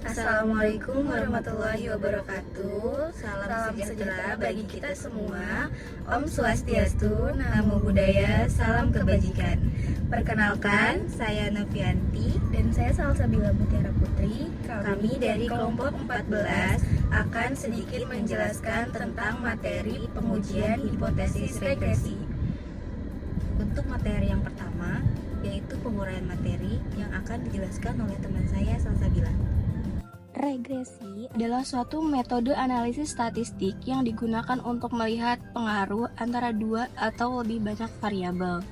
Assalamualaikum warahmatullahi wabarakatuh. Salam sejahtera bagi kita semua. Om Swastiastu, Namo Buddhaya, salam kebajikan. Perkenalkan, saya Novianti dan saya Salsabila Mutiara Putri. Kami dari kelompok 14 akan sedikit menjelaskan tentang materi pengujian hipotesis regresi. Untuk materi yang pertama yaitu penguraian materi yang akan dijelaskan oleh teman saya Salsabila. Regresi adalah suatu metode analisis statistik yang digunakan untuk melihat pengaruh antara dua atau lebih banyak variabel.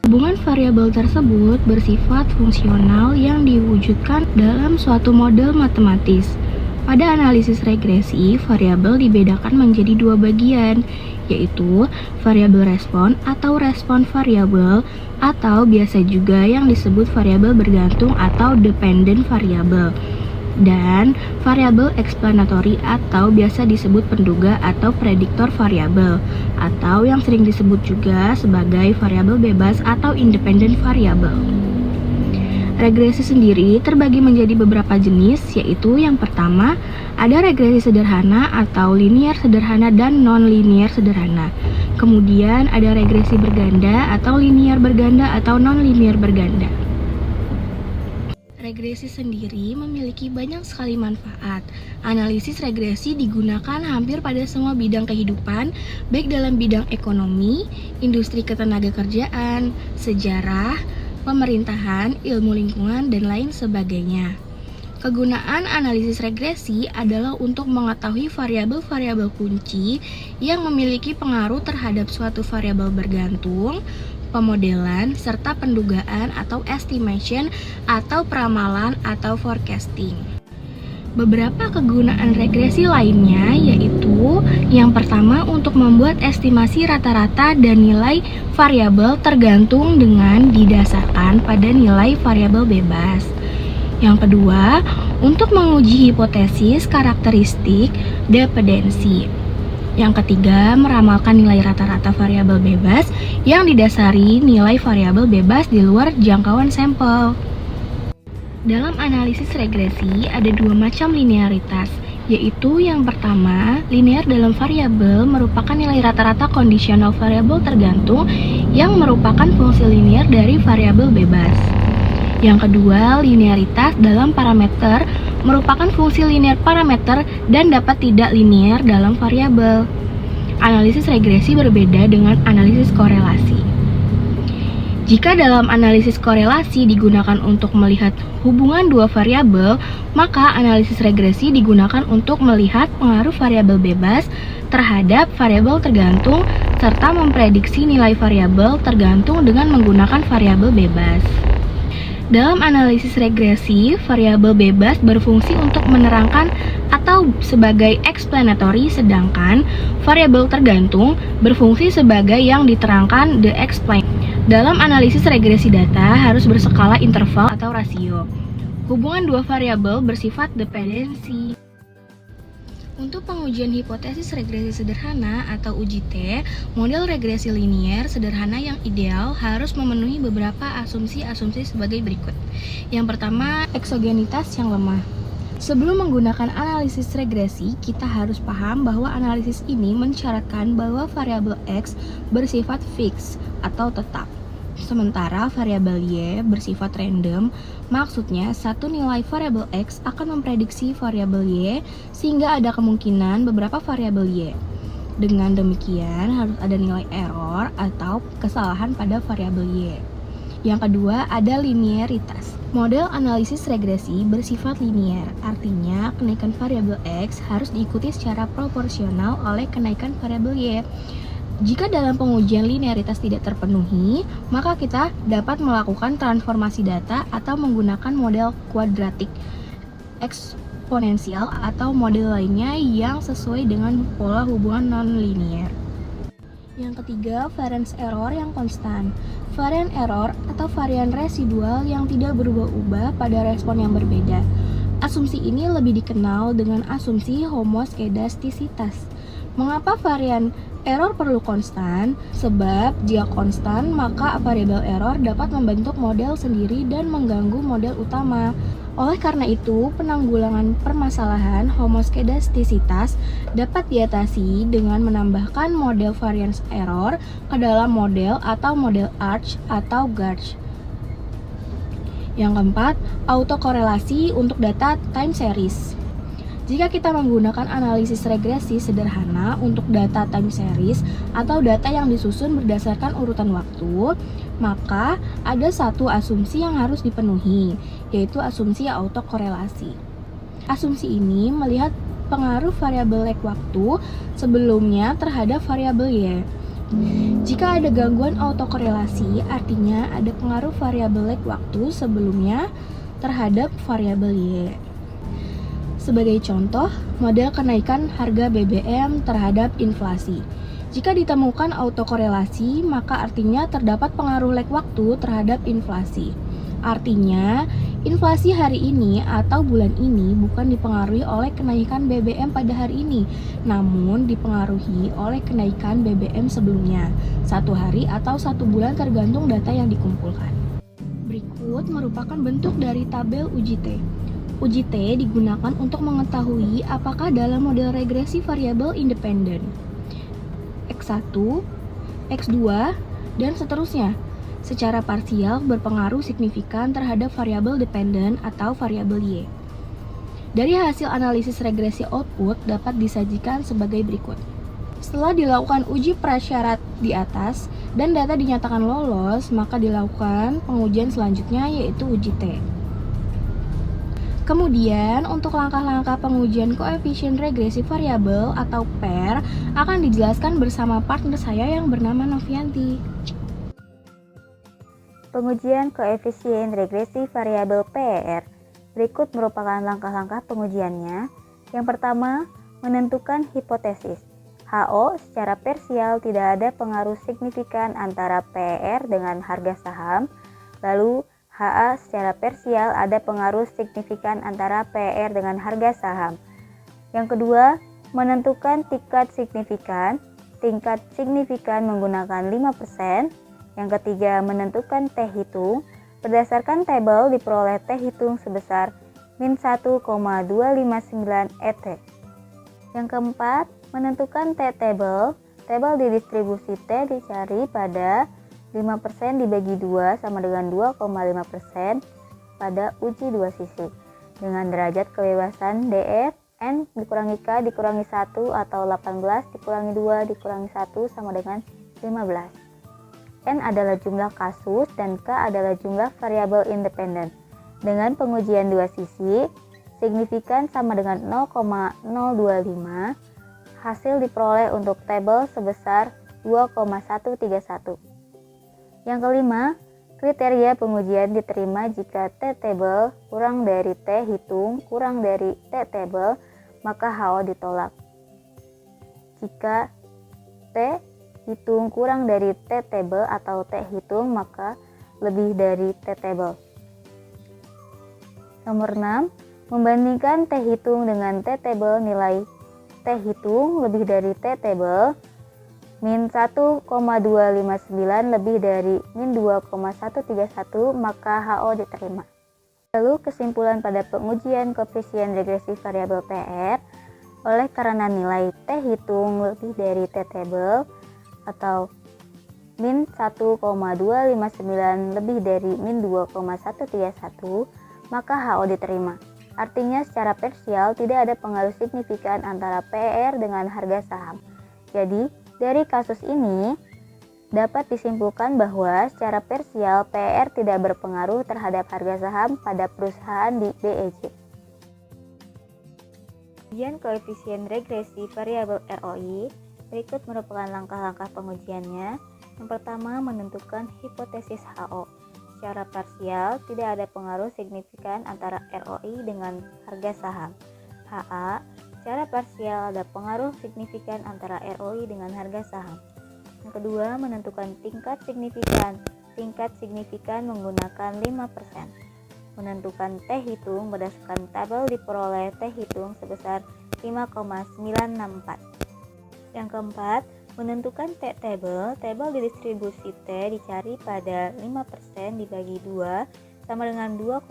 Hubungan variabel tersebut bersifat fungsional yang diwujudkan dalam suatu model matematis. Pada analisis regresi, variabel dibedakan menjadi dua bagian, yaitu variabel respon atau respon variabel, atau biasa juga yang disebut variabel bergantung atau dependent variable, dan variabel explanatory atau biasa disebut penduga atau prediktor variabel, atau yang sering disebut juga sebagai variabel bebas atau independent variable. Regresi sendiri terbagi menjadi beberapa jenis, yaitu yang pertama ada regresi sederhana atau linear sederhana dan non-linear sederhana. Kemudian ada regresi berganda atau linear berganda atau non-linear berganda. Regresi sendiri memiliki banyak sekali manfaat. Analisis regresi digunakan hampir pada semua bidang kehidupan, baik dalam bidang ekonomi, industri ketenagakerjaan, sejarah, pemerintahan, ilmu lingkungan, dan lain sebagainya. Kegunaan analisis regresi adalah untuk mengetahui variabel-variabel kunci yang memiliki pengaruh terhadap suatu variabel bergantung, pemodelan, serta pendugaan atau estimation atau peramalan atau forecasting. Beberapa kegunaan regresi lainnya yaitu yang pertama untuk membuat estimasi rata-rata dan nilai variabel tergantung dengan didasarkan pada nilai variabel bebas. Yang kedua, untuk menguji hipotesis karakteristik dependensi. Yang ketiga, meramalkan nilai rata-rata variabel bebas yang didasari nilai variabel bebas di luar jangkauan sampel. Dalam analisis regresi ada dua macam linearitas, yaitu yang pertama, linear dalam variabel merupakan nilai rata-rata kondisional variabel tergantung yang merupakan fungsi linear dari variabel bebas. Yang kedua, linearitas dalam parameter merupakan fungsi linear parameter dan dapat tidak linear dalam variabel. Analisis regresi berbeda dengan analisis korelasi. Jika dalam analisis korelasi digunakan untuk melihat hubungan dua variabel, maka analisis regresi digunakan untuk melihat pengaruh variabel bebas terhadap variabel tergantung serta memprediksi nilai variabel tergantung dengan menggunakan variabel bebas. Dalam analisis regresi, variabel bebas berfungsi untuk menerangkan atau sebagai explanatory, sedangkan variabel tergantung berfungsi sebagai yang diterangkan the explain. Dalam analisis regresi data harus berskala interval atau rasio. Hubungan dua variabel bersifat dependensi. Untuk pengujian hipotesis regresi sederhana atau UJT, model regresi linear sederhana yang ideal harus memenuhi beberapa asumsi-asumsi sebagai berikut. Yang pertama, eksogenitas yang lemah. Sebelum menggunakan analisis regresi, kita harus paham bahwa analisis ini mensyaratkan bahwa variabel X bersifat fix atau tetap. Sementara variabel Y bersifat random, maksudnya satu nilai variabel X akan memprediksi variabel Y sehingga ada kemungkinan beberapa variabel Y. Dengan demikian harus ada nilai error atau kesalahan pada variabel Y. Yang kedua ada linearitas. Model analisis regresi bersifat linear, artinya kenaikan variabel X harus diikuti secara proporsional oleh kenaikan variabel Y. Jika dalam pengujian linearitas tidak terpenuhi, maka kita dapat melakukan transformasi data atau menggunakan model kuadratik eksponensial atau model lainnya yang sesuai dengan pola hubungan non-linear. Yang ketiga, variance error yang konstan. Varian error atau varian residual yang tidak berubah-ubah pada respon yang berbeda. Asumsi ini lebih dikenal dengan asumsi homoskedastisitas. Mengapa varian Error perlu konstan, sebab jika konstan maka variabel error dapat membentuk model sendiri dan mengganggu model utama. Oleh karena itu, penanggulangan permasalahan homoskedastisitas dapat diatasi dengan menambahkan model variance error ke dalam model atau model ARCH atau GARCH. Yang keempat, autokorelasi untuk data time series. Jika kita menggunakan analisis regresi sederhana untuk data time series atau data yang disusun berdasarkan urutan waktu, maka ada satu asumsi yang harus dipenuhi, yaitu asumsi autokorelasi. Asumsi ini melihat pengaruh variabel lag waktu sebelumnya terhadap variabel Y. Jika ada gangguan autokorelasi, artinya ada pengaruh variabel lag waktu sebelumnya terhadap variabel Y. Sebagai contoh, model kenaikan harga BBM terhadap inflasi. Jika ditemukan autokorelasi, maka artinya terdapat pengaruh lag waktu terhadap inflasi. Artinya, inflasi hari ini atau bulan ini bukan dipengaruhi oleh kenaikan BBM pada hari ini, namun dipengaruhi oleh kenaikan BBM sebelumnya, 1 hari atau 1 bulan tergantung data yang dikumpulkan. Berikut merupakan bentuk dari tabel uji T. Uji T digunakan untuk mengetahui apakah dalam model regresi variabel independen X1, X2, dan seterusnya secara parsial berpengaruh signifikan terhadap variabel dependen atau variabel Y. Dari hasil analisis regresi output dapat disajikan sebagai berikut. Setelah dilakukan uji prasyarat di atas dan data dinyatakan lolos, maka dilakukan pengujian selanjutnya yaitu uji T. Kemudian, untuk langkah-langkah pengujian koefisien regresi variabel atau PAIR akan dijelaskan bersama partner saya yang bernama Novianti. Pengujian koefisien regresi variabel PAIR. Berikut merupakan langkah-langkah pengujiannya. Yang pertama, menentukan hipotesis. HO secara parsial tidak ada pengaruh signifikan antara PAIR dengan harga saham. Lalu, HA secara parsial ada pengaruh signifikan antara PAIR dengan harga saham. Yang kedua, menentukan tingkat signifikan. Tingkat signifikan menggunakan 5%. Yang ketiga, menentukan T hitung. Berdasarkan tabel diperoleh T hitung sebesar min 1,259 ET. Yang keempat, menentukan T table. Tabel di distribusi T dicari pada 5% dibagi 2 sama dengan 2,5% pada uji dua sisi dengan derajat kebebasan DF N dikurangi K dikurangi 1 atau 18 dikurangi 2 dikurangi 1 sama dengan 15. N adalah jumlah kasus dan K adalah jumlah variabel independen. Dengan pengujian dua sisi, signifikan sama dengan 0,025. Hasil diperoleh untuk tabel sebesar 2,131. Yang kelima, kriteria pengujian diterima jika T-table kurang dari T hitung kurang dari T-table, maka HO ditolak. Jika T hitung kurang dari T-table atau T hitung, maka lebih dari T-table. Nomor 6, membandingkan T hitung dengan T-table, nilai T hitung lebih dari T-table. Min 1,259 lebih dari min 2,131, maka HO diterima. Lalu kesimpulan pada pengujian koefisien regresi variabel PR, oleh karena nilai T hitung lebih dari T table atau min 1,259 lebih dari min 2,131, maka HO diterima. Artinya secara parsial tidak ada pengaruh signifikan antara PR dengan harga saham. Jadi, dari kasus ini, dapat disimpulkan bahwa secara parsial PR tidak berpengaruh terhadap harga saham pada perusahaan di BEJ. Pengujian koefisien regresi variabel ROI, berikut merupakan langkah-langkah pengujiannya. Yang pertama, menentukan hipotesis HO. Secara parsial, tidak ada pengaruh signifikan antara ROI dengan harga saham. HA, secara parsial ada pengaruh signifikan antara ROI dengan harga saham. Yang kedua, menentukan tingkat signifikan. Tingkat signifikan menggunakan 5%. Menentukan T hitung berdasarkan tabel diperoleh T hitung sebesar 5,964. Yang keempat, Menentukan T-table, tabel distribusi T dicari pada 5% dibagi 2 sama dengan 2,5%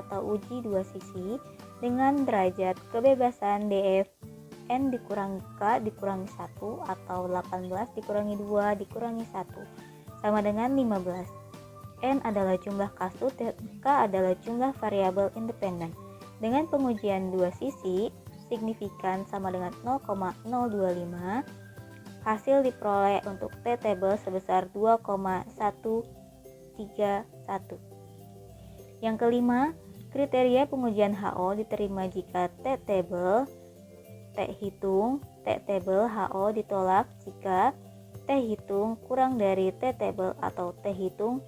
atau uji dua sisi dengan derajat kebebasan DF N dikurangi K dikurangi 1 atau 18 dikurangi 2 dikurangi 1 sama dengan 15. N adalah jumlah kasus dan K adalah jumlah variabel independen. Dengan pengujian dua sisi, signifikan sama dengan 0,025. Hasil diperoleh untuk T-table sebesar 2,131. Yang kelima, kriteria pengujian HO diterima jika T-table T hitung T-table HO ditolak jika T hitung kurang dari T-table atau T hitung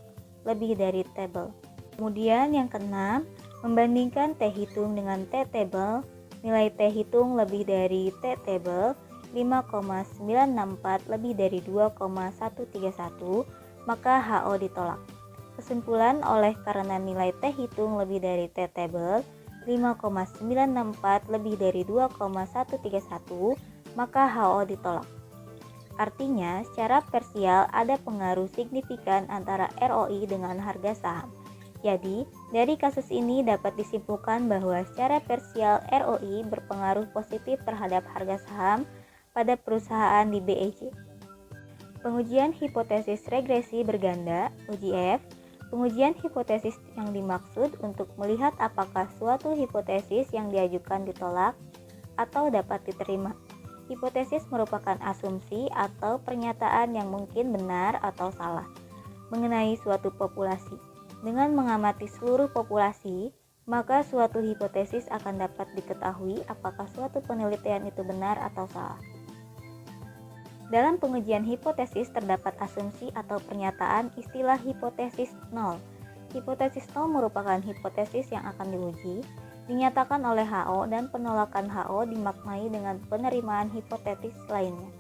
lebih dari table. Kemudian yang keenam, membandingkan T hitung dengan T-table, nilai T hitung lebih dari T-table 5,964 lebih dari 2,131, maka HO ditolak. Kesimpulan, oleh karena nilai T hitung lebih dari T-table 5,964 lebih dari 2,131, maka HO ditolak. Artinya, secara parsial ada pengaruh signifikan antara ROI dengan harga saham. Jadi, dari kasus ini dapat disimpulkan bahwa secara parsial ROI berpengaruh positif terhadap harga saham pada perusahaan di BEJ. Pengujian hipotesis regresi berganda (UJF). Pengujian hipotesis yang dimaksud untuk melihat apakah suatu hipotesis yang diajukan ditolak atau dapat diterima. Hipotesis merupakan asumsi atau pernyataan yang mungkin benar atau salah mengenai suatu populasi. Dengan mengamati seluruh populasi, maka suatu hipotesis akan dapat diketahui apakah suatu penelitian itu benar atau salah. Dalam pengujian hipotesis terdapat asumsi atau pernyataan istilah hipotesis nol. Hipotesis nol merupakan hipotesis yang akan diuji, dinyatakan oleh HO dan penolakan HO dimaknai dengan penerimaan hipotesis lainnya.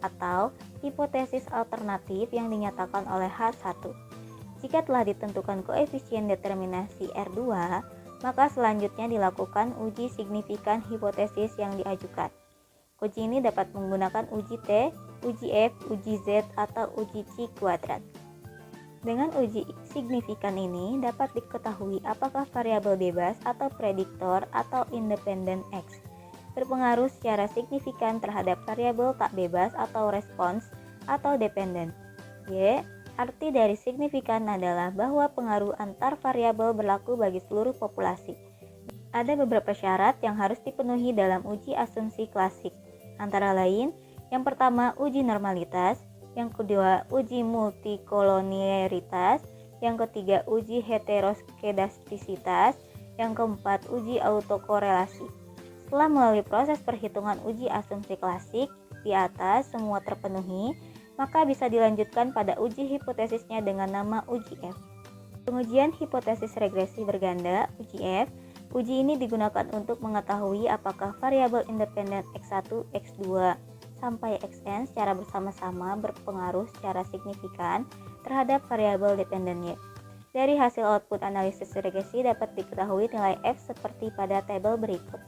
Atau hipotesis alternatif yang dinyatakan oleh H1. Jika telah ditentukan koefisien determinasi R2, maka selanjutnya dilakukan uji signifikan hipotesis yang diajukan. Uji ini dapat menggunakan uji T, uji F, uji Z, atau uji C kuadrat. Dengan uji signifikan ini dapat diketahui apakah variabel bebas atau prediktor atau independen X berpengaruh secara signifikan terhadap variabel tak bebas atau respons atau dependen. Y, arti dari signifikan adalah bahwa pengaruh antar variabel berlaku bagi seluruh populasi. Ada beberapa syarat yang harus dipenuhi dalam uji asumsi klasik. Antara lain, yang pertama uji normalitas, yang kedua uji multikolonialitas, yang ketiga uji heteroskedastisitas, yang keempat uji autokorelasi. Setelah melalui proses perhitungan uji asumsi klasik di atas semua terpenuhi, maka bisa dilanjutkan pada uji hipotesisnya dengan nama uji F. Pengujian hipotesis regresi berganda (UJF). Uji ini digunakan untuk mengetahui apakah variabel independen X1, X2, sampai Xn secara bersama-sama berpengaruh secara signifikan terhadap variabel dependen Y. Dari hasil output analisis regresi dapat diketahui nilai F seperti pada tabel berikut.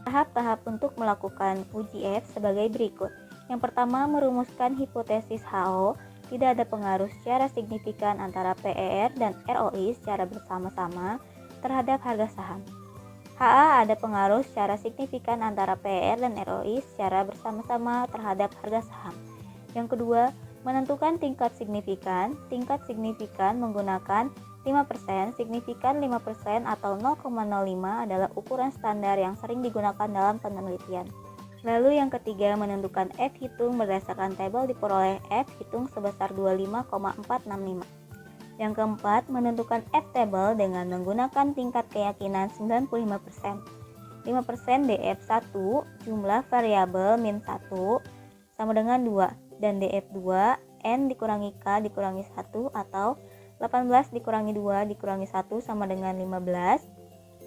Tahap-tahap untuk melakukan uji F sebagai berikut. Yang pertama, merumuskan hipotesis HO. Tidak ada pengaruh secara signifikan antara PER dan ROI secara bersama-sama terhadap harga saham. HA ada pengaruh secara signifikan antara PER dan ROI secara bersama-sama terhadap harga saham. Yang kedua, menentukan tingkat signifikan. Tingkat signifikan menggunakan 5%, signifikan 5% atau 0,05 adalah ukuran standar yang sering digunakan dalam penelitian. Lalu yang ketiga, menentukan F hitung berdasarkan tabel diperoleh F hitung sebesar 25,465. Yang keempat, menentukan F table dengan menggunakan tingkat keyakinan 95%. 5% DF1 jumlah variabel min 1 sama dengan 2 dan DF2 N dikurangi K dikurangi 1 atau 18 dikurangi 2 dikurangi 1 sama dengan 15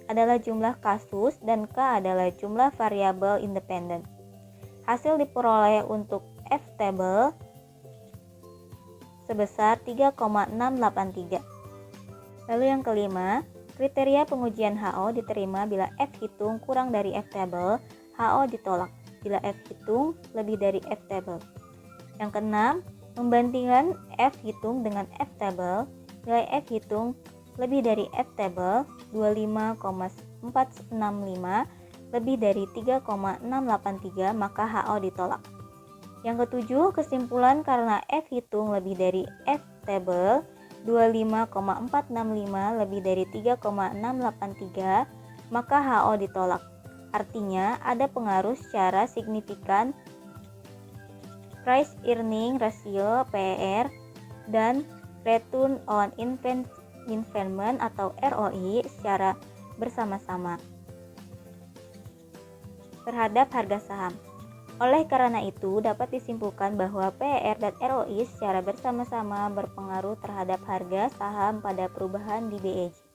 adalah jumlah kasus dan K adalah jumlah variabel independen. Hasil diperoleh untuk F table sebesar 3,683. Lalu yang kelima, kriteria pengujian HO diterima bila F hitung kurang dari F table, HO ditolak. bila F hitung lebih dari F table. Yang keenam, membandingkan F hitung dengan F table. Nilai F hitung lebih dari F table 25,465 lebih dari 3,683, maka HO ditolak. Yang ketujuh, kesimpulan karena F hitung lebih dari F table 25,465 lebih dari 3,683, maka HO ditolak. Artinya ada pengaruh secara signifikan price earning ratio PER dan return on investment atau ROI secara bersama-sama terhadap harga saham. Oleh karena itu, dapat disimpulkan bahwa PER dan ROI secara bersama-sama berpengaruh terhadap harga saham pada perubahan di BEJ.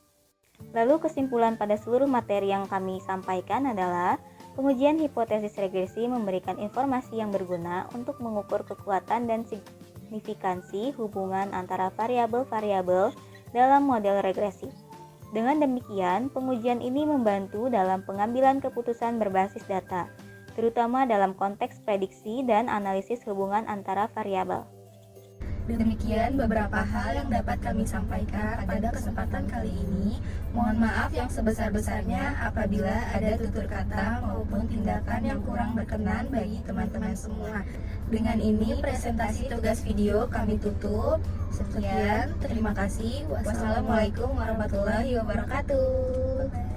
Lalu kesimpulan pada seluruh materi yang kami sampaikan adalah pengujian hipotesis regresi memberikan informasi yang berguna untuk mengukur kekuatan dan signifikansi hubungan antara variabel-variabel dalam model regresi. Dengan demikian, pengujian ini membantu dalam pengambilan keputusan berbasis data, terutama dalam konteks prediksi dan analisis hubungan antara variabel. Demikian beberapa hal yang dapat kami sampaikan pada kesempatan kali ini. Mohon maaf yang sebesar-besarnya apabila ada tutur kata maupun tindakan yang kurang berkenan bagi teman-teman semua. Dengan ini presentasi tugas video kami tutup. Sekian, terima kasih. Wassalamualaikum warahmatullahi wabarakatuh.